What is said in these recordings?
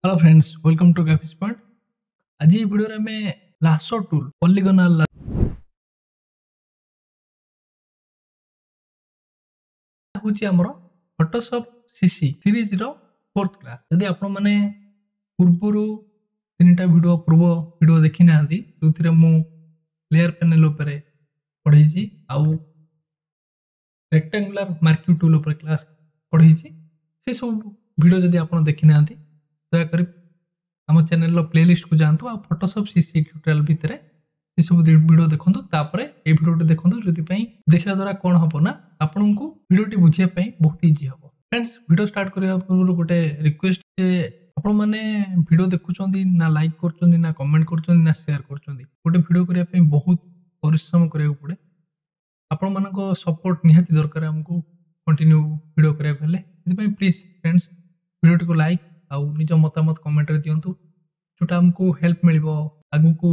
Hello friends, welcome to graphics point. आज ये video रे मैं लासो टूल पॉलीगोनल होची हमरो फोटोशॉप सीसी सीरीज रो फोर्थ क्लास। यदि आपण माने पूर्वरु तीनटा वीडियो देखि नांदी जोथिरे मु लेयर पैनल ऊपर पढैछि आउ रेक्टेंगुलर मार्किंग टूल ऊपर क्लास पढैछि। से सब वीडियो यदि आपण देखि नांदी दया करी आम चैनल प्लेलिस्ट को जातु आ फोटोशॉप सीसी ट्यूटोरियल भितर ये सब वीडियो देखो तापर ये वीडियो देखो जो देखा द्वारा कौन हम ना आपन को वीडियो बुझे बहुत इजी हम। फ्रेंड्स, वीडियो स्टार्ट करने पूर्व गोटे रिक्वेस्ट आपण मैंने वीडियो देखुं ना लाइक कर ना कमेंट कर ना शेयर कर गोटे वीडियो करने बहुत परिश्रम करा पड़े। आपण मान सपोर्ट निहाती दरकार आमको कंटिन्यू वीडियो करने प्लीज फ्रेंड्स वीडियो को लाइक आउ निज मतामत कमेंट रे दियंतु जोटा हमको हेल्प मिलिबो आगु को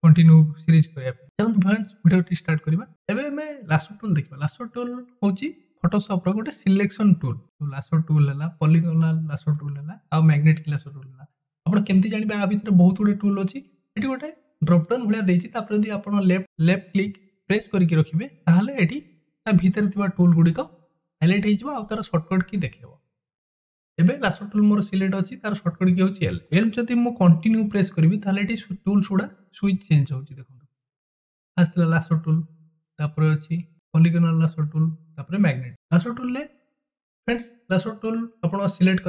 कंटिन्यू सीरीज करिया पे। चलो फ्रेंड्स वीडियो टी स्टार्ट करबा। एबे मैं लासो टूल देखबा। लासो टूल होची फोटोशॉप रो गोटे सिलेक्शन टूल। तो लासो टूल हला पॉलीगोनल लासो टूल हला आ मैग्नेटिक लासो टूल हला। आपण केमति जानिबा आ भीतर बहुत गुडे टूल अछि। एटी गोटे ड्रॉप डाउन भलिया देछि तापर यदि आपण लेफ्ट क्लिक प्रेस करके रखिबे ताहले एटी ता भीतर थिबा टूल गुडी को हाइलाइट हे जिवो आ तार शॉर्टकट की देखिबो। एबे लासो टूल मोर सिलेक्ट अछि तार शॉर्टकट की होछि एल। एल जति मु कंटिन्यू प्रेस करबी ताले एटी टूल सुडा स्विच चेंज होछि देखंतु। आस्ते लासो टूल तापर अछि पॉलीगोनल लासो टूल तापर मैग्नेट लासो टूल ले। फ्रेंड्स लासो टूल आपण सिलेक्ट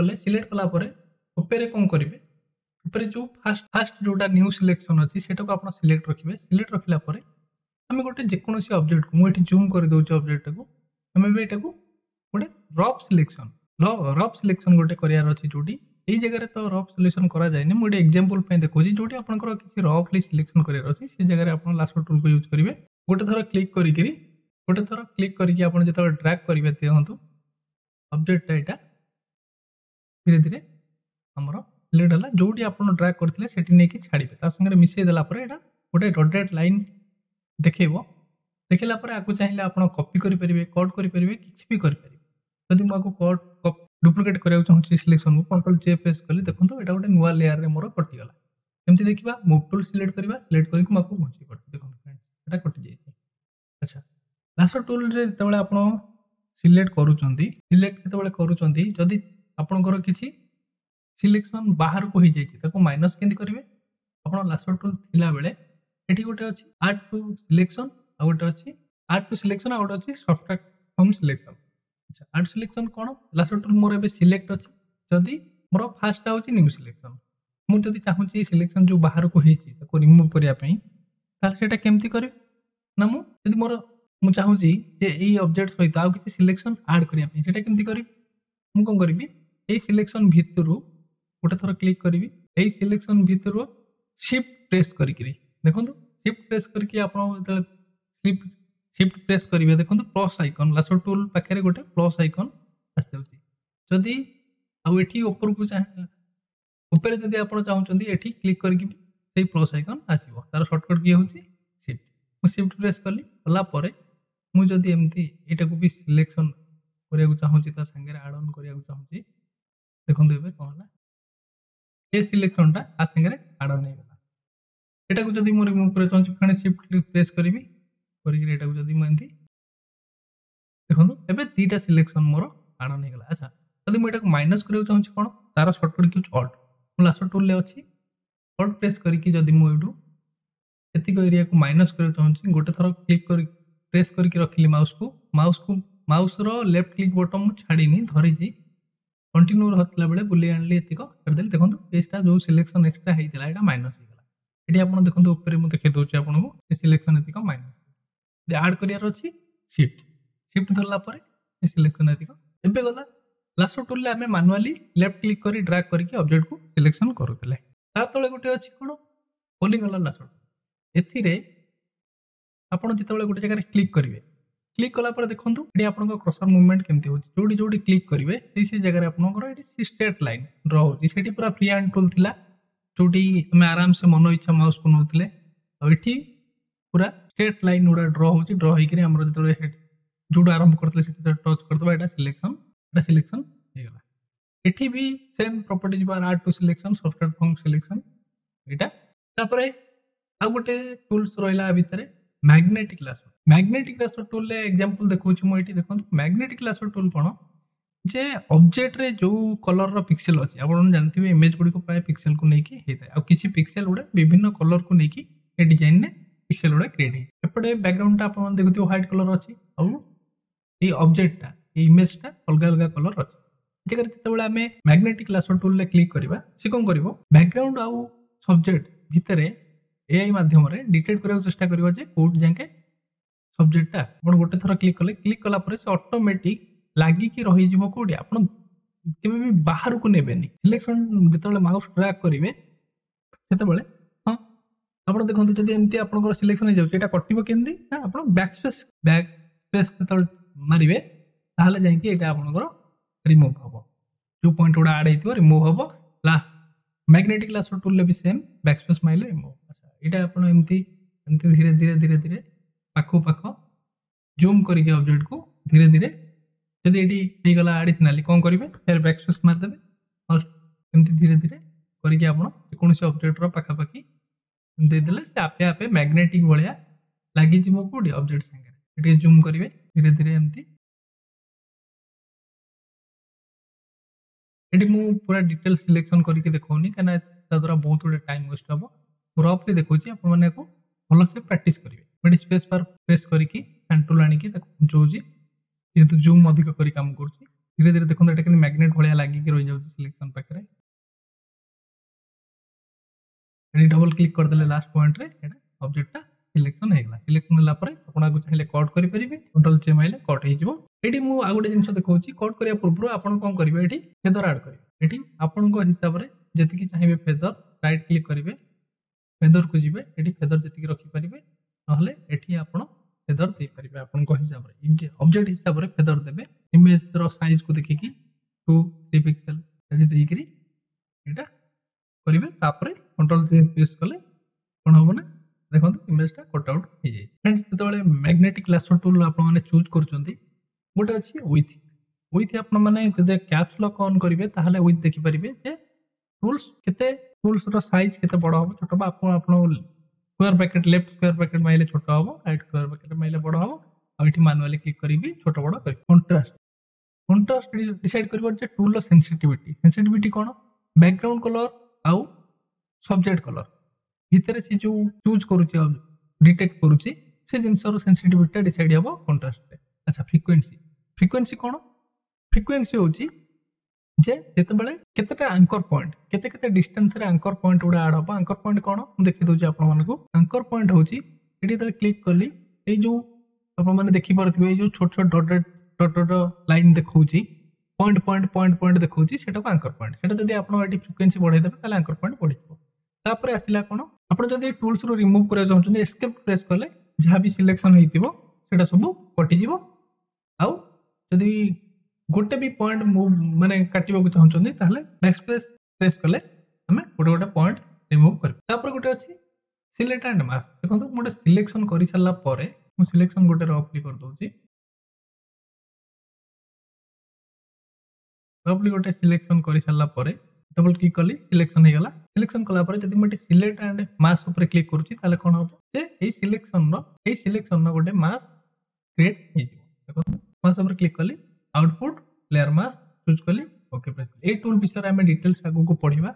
कला परे ऊपर कोन करिवे ऊपर जो फास्ट जोटा न्यू सिलेक्शन अछि सेटा को आपण सिलेक्ट रखिबे। सिलेक्ट रखिला परे हमें गोटे जे कोनोसी ऑब्जेक्ट को मु एटी जूम कर दोछि ऑब्जेक्ट को हमें बे एटा को गोटे रफ सिलेक्शन गोटे करियार अछि जोटी एई जगह रे तो रफ सिलेक्शन करा जाय नै। मोटे एग्जांपल पे देखो जोटी आपनकर किछि रफली सिलेक्शन करियार अछि से जगह रे आपण लासो टूल को यूज करिवे। गोटे थरो क्लिक करिकि आपण जेतो ड्रैग करिवे देखंतु ऑब्जेक्ट एटा धीरे धीरे हमरो सिलेक्ट हला। जोटी आपण ड्रैग करथिले सेठी नै कि छाडिबे ता संगे मिसै देला परे एटा गोटे डॉटेड लाइन देखैबो। देखिला परे आकु चाहिले आपण कॉपी करि परिबे कट करि परिबे किछि भी करि परिबे। यदि मु आकु कट डुप्लिकेट करिया चाहूछि सिलेक्शन को कंट्रोल जे प्रेस कली देखंतु एटा गोटे नुवा लेयर रे मोर कटि गला। एमति देखिबा मूव टूल सिलेक्ट करबा सिलेक्ट करिकि माकु घुंची पड़ती देखंतु फ्रेंड्स एटा कटि जाइछि। अच्छा लासो टूल रे जेतेबेले आपण सिलेक्ट करूचंती जदि आपणकर किछि सिलेक्शन बाहर को हो जाइछि ताको माइनस केंति करिवे। आपण लासो टूल थिला बेले एठी गोटे अछि ऐड टू सिलेक्शन आ गोटे अछि ऐड टू सिलेक्शन आ गोटे अछि सब्ट्रैक्ट फ्रॉम सिलेक्शन। अच्छा ऐड सिलेक्शन कोन लासो टूल मोर एबे सिलेक्ट अछि जदि मोर फास्ट होछि न्यू सिलेक्शन मु जदि चाहूछि सिलेक्शन जो बाहर को हेछि ताको रिमूव करिया पई तार सेटा केमति करि ना मु जदि मोर मु चाहूछि जे एई ऑब्जेक्ट सहित आ किछि सिलेक्शन ऐड करिया पई सेटा केमति करि मु कोन करबी एई सिलेक्शन भितरु गोटे थरो क्लिक करबी। एई सिलेक्शन भितरु शिफ्ट प्रेस करिकि देखंतु शिफ्ट प्रेस करके आपण शिफ्ट प्रेस करिवे देखंतु प्लस आइकन लासो टूल पाखरे गोटे प्लस आइकन आसी जाउछि। जदि आ एठी ऊपर को चाहे ऊपर जदि आपण चाहउचंदी एठी क्लिक करके सेही प्लस आइकन आसीबो तार शॉर्टकट की होछि शिफ्ट। मु शिफ्ट प्रेस कली कला परे मु जदि एमती एटा को भी सिलेक्शन करिया को चाहउछि ता संगे ऐड ऑन करिया को चाहउछि देखंतु एबे कहला ए सिलेक्शनटा आ संगे ऐड ऑन हे गला। एटा को जदि मु रिमूव करे चाहउछि फणे शिफ्ट प्रेस करबी करिकि एटा को जदि मु एंती देखंतु एबे तीटा सिलेक्शन मोर ऐड ऑन हे गला। अच्छा जदि मु एटा को माइनस करिया चाहउछि कोन तार शॉर्टकट की ऑल्ट मु लासो टूल ले अछि ऑल्ट प्रेस करिकि जदि मु एडू एतिक एरिया को माइनस करिया चाहउछि गोटे थरो क्लिक करि प्रेस करके रखिली माउस रो लेफ्ट क्लिक बटन मु छाडीनी धरिजी कंटिन्यू रहतला बेले बुली आनली एतिक कर देली देखंतु पेजटा जो सिलेक्शन एक्स्ट्रा हेतिला एटा माइनस हे गला। एटी आपण देखंतु ऊपर मु देखै दोछि आपन को ए सिलेक्शन एतिक माइनस दे ऐड करियार अछि शिफ्ट धरला परे ए सिलेक्शन एतिक एबे गला। लासो टूल ले हमें मैनुअली लेफ्ट क्लिक करी ड्रैग करके ऑब्जेक्ट को सिलेक्शन करूतले। ता तळे गोटे अछि कोन पॉलीगोनल लासो टूल एथिरे आपण जेतेबेले गोटे जगह क्लिक करिवे क्लिक कला पर देखंतु एटी आपन क्रसर मूवमेंट केमति होछि जोडी क्लिक करिवे से जगह रे आपन को एटी स्ट्रेट लाइन ड्रा होछि। सेठी पूरा फ्री हैंड टूल थिला जोडी हमें आराम से मन इच्छा माउस को नउतले आ एठी पूरा स्ट्रेट लाइन उडा ड्रा होछि। ड्रा होई कि हमर जेतेबेले जोड आरंभ करतले सेठी टच करतबा एटा सिलेक्शन हे गला। एठी भी same properties bar add to selection software from selection एटा तापरे आ गोटे टूल्स रहिला भितरे मैग्नेटिक लासर टूल ले एग्जांपल देखौछि मो एठी देखंतु मैग्नेटिक लासर टूल कोन जे ऑब्जेक्ट रे जो कलर रो पिक्सेल अछि आपण जानथिबे इमेज गुडी को प्राय पिक्सेल को नेकी हेता आ किछि पिक्सेल गुडे विभिन्न कलर को नेकी ए डिजाइन ने पिक्सेल गुडे क्रिएट हे एपटे बैकग्राउंड ता आपण देखुथिबे व्हाइट कलर अछि आ ए ऑब्जेक्ट ता ए इमेज ता अलग अलग कलर अछि जेकर जेतेबेले हमें मैग्नेटिक लासर टूल ले क्लिक करबा से कोन करबो बैकग्राउंड आ सब्जेक्ट भितरे एआई माध्यम रे डिटेक्ट करबा चेष्टा करबो जे कोड जाके सब्जेक्ट ता आपण गोटे थरा क्लिक कला परे से ऑटोमेटिक लागी कि रही जीवो कोडी आपण केबे भी बाहर को नेबेनी सिलेक्शन जेतेबेले माउस ड्रैग करिवे सेतेबेले हां आपण देखंतु जदी एमती आपनकर सिलेक्शन हे जाउ एटा कटिबो केंदी ना आपण बैक स्पेस सेतेबेले मारिवे ताहले जाई कि एटा आपनकर रिमूव हबो जो पॉइंट उडा ऐड हेतिबो रिमूव हबो ला मैग्नेटिक लासर टूल ले भी सेम बैक स्पेस माइले रिमूव अच्छा एटा आपण एमती धीरे पाखो पाखो जूम करिके ऑब्जेक्ट को धीरे जदि एटी हे गला एडिशनली कोन करिवे फिर बैक स्पेस मार देबे और एमती धीरे करिके आपण कोनोसी ऑब्जेक्ट रो पाखा पाखी दे देले से आपे आपे मैग्नेटिक भलिया लागि जिवो कोडी ऑब्जेक्ट संगे एटी जूम करिवे धीरे एमती एटी मु पूरा डिटेल सिलेक्शन करिके देखौनी कना ता द्वारा बहुत गुडे टाइम वेस्ट हबो रफली देखौची आपण माने को भलो से प्रैक्टिस करिवे बट स्पेस बार प्रेस करिके हैंड टूल आनी की जोजी ये तो जूम अधिक करी काम करछि धीरे देखो एटा कि मैग्नेट भलिया लागि कि रहि जाउ सिलेक्शन पाखरे एनी डबल क्लिक कर देले लास्ट पॉइंट रे एटा ऑब्जेक्ट ता सिलेक्शन हे गला सिलेक्शन होला परे आपण आगु चाहिले कट करि परिबे कंट्रोल चे माइले कट हे जिवो एटी मु आ गुटे जिंस देखौछि कट करिया पूर्व आपण कोन करिवे एटी फेदर ऐड करिवे एटी आपण को हिसाब रे जति कि चाहिबे फेदर राइट क्लिक करिवे फेदर को जिवे एटी फेदर जति कि रखि परिबे नहले एटी आपण फेदर दे परिबे आपण को हिसाब रे ऑब्जेक्ट हिसाब रे फेदर देबे इमेज रो साइज को देखि कि 2-3 पिक्सेल जति देई करी एटा करिवे तापरे कंट्रोल जे प्रेस कले कोन होबो ना देखंतु इमेज ता कट आउट हे जाय फ्रेंड्स जेतबेले मैग्नेटिक लासर टूल आपण माने चूज करचंती गोटे अछि विथ आपण माने जदे कैप्स लॉक ऑन करिवे ताहले विथ देखि परिबे जे टूल्स रो साइज केते बड़ होबो छोटो बा आपण square bracket left square bracket माइले छोट होबो राइट स्क्वायर ब्रैकेट माइले बड़ होबो आ एठी मैनुअली क्लिक करिबी छोट बड़ करि कंट्रास्ट डिसाइड करबो जे टूल रो सेंसिटिविटी कोन बैकग्राउंड कलर आउ सब्जेक्ट कलर भितरे से जो चूज करूची डिटेक्ट करूची से जिंस रो सेंसिटिविटी डिसाइड हेबो कंट्रास्ट रे अच्छा फ्रीक्वेंसी कोन फ्रीक्वेंसी होची जे जेतेबेले केतेटा एंकर पॉइंट केते डिस्टेंस रे एंकर पॉइंट उडा ऐड हबो एंकर पॉइंट कोन हम देखि दोची आपण मानको एंकर पॉइंट होची एठी तले क्लिक करली ए जो आपण माने देखि परथिबे ए जो छोट डॉट लाइन देखौची पॉइंट देखौची सेटा को एंकर पॉइंट सेटा जदी आपण एठी फ्रीक्वेंसी बढ़ाई देबे ताले एंकर पॉइंट बढ़ि जबो तापर आसिला कोन आपण जदी टूल्स रो रिमूव करे चाहछन एस्केप प्रेस करले जहा भी सिलेक्शन हेतिबो सेटा सब कटि जिवो आउ जदी गोटे भी पॉइंट मूव माने काटिबा को चाहछन ताले बैक स्पेस प्रेस करले हमें गोटे पॉइंट रिमूव कर तापर गोटे अछि सिलेक्ट एंड मास्क देखंतु मोटे सिलेक्शन करि साला परे मु सिलेक्शन गोटे रफली कर दोची रफली गोटे सिलेक्शन करि साला परे डबल क्लिक कली सिलेक्शन हे गला सिलेक्शन कला परे जदी मोटे सिलेक्ट एंड मास्क ऊपर क्लिक करूची ताले कोन हो जे ए सिलेक्शन नो गोटे मास्क क्रिएट हे जिवो देखो मास्क ऊपर क्लिक कली आउटपुट लेयर मास्क चूज कली ओके प्रेस ए टूल विषय हमें डिटेल्स आगु को पढिबा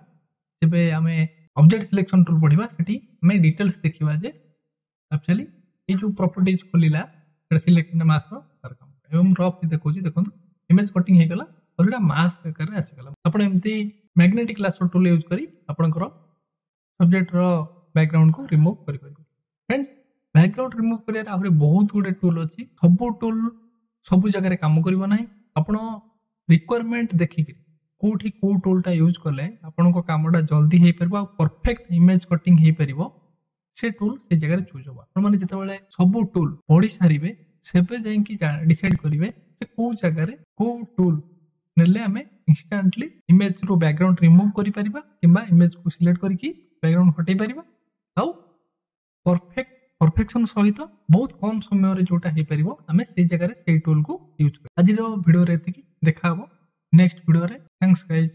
जेबे हमें ऑब्जेक्ट सिलेक्शन टूल पढिबा सेठी हमें डिटेल्स देखिबा जे एक्चुअली ए जो प्रॉपर्टीज खोलिला सिलेक्ट मास्क रो काम एवं रफ देखौची देखंतु इमेज कटिंग हे गला और एटा मास्क आकार रे आसी गला आपण एम्ति मैग्नेटिक लासर टूल यूज करी आपनकर सब्जेक्ट रो बैकग्राउंड को रिमूव करि परिबे फ्रेंड्स बैकग्राउंड रिमूव करिया आबरे बहुत गुडे टूल अछि सब टूल सब जगह रे काम करिवो नाही आपण रिक्वायरमेंट देखि कोठी को टूलटा यूज करले आपण को कामडा जल्दी हे परबो परफेक्ट इमेज कटिंग हे परबो से टूल से जगह रे चूज होबा आपण माने जेतेबेले सब टूल पढी सारिबे सेबे जाई कि डिसाइड करिवे जे को जगह रे को टूल नेले हमें इंस्टेंटली इमेज रो बैकग्राउंड रिमूव करि परिबा किबा इमेज को सिलेक्ट करिकि बैकग्राउंड हटै परिबा आउ परफेक्शन सहित बहुत कम समय रे जोटा हे परिबो हमें से जगह रे से टूल को यूज कर आज रो वीडियो रे एतिकी देखा हबो ନେକ୍ସଟ ଭିଡ଼ିଓରେ। Thanks guys.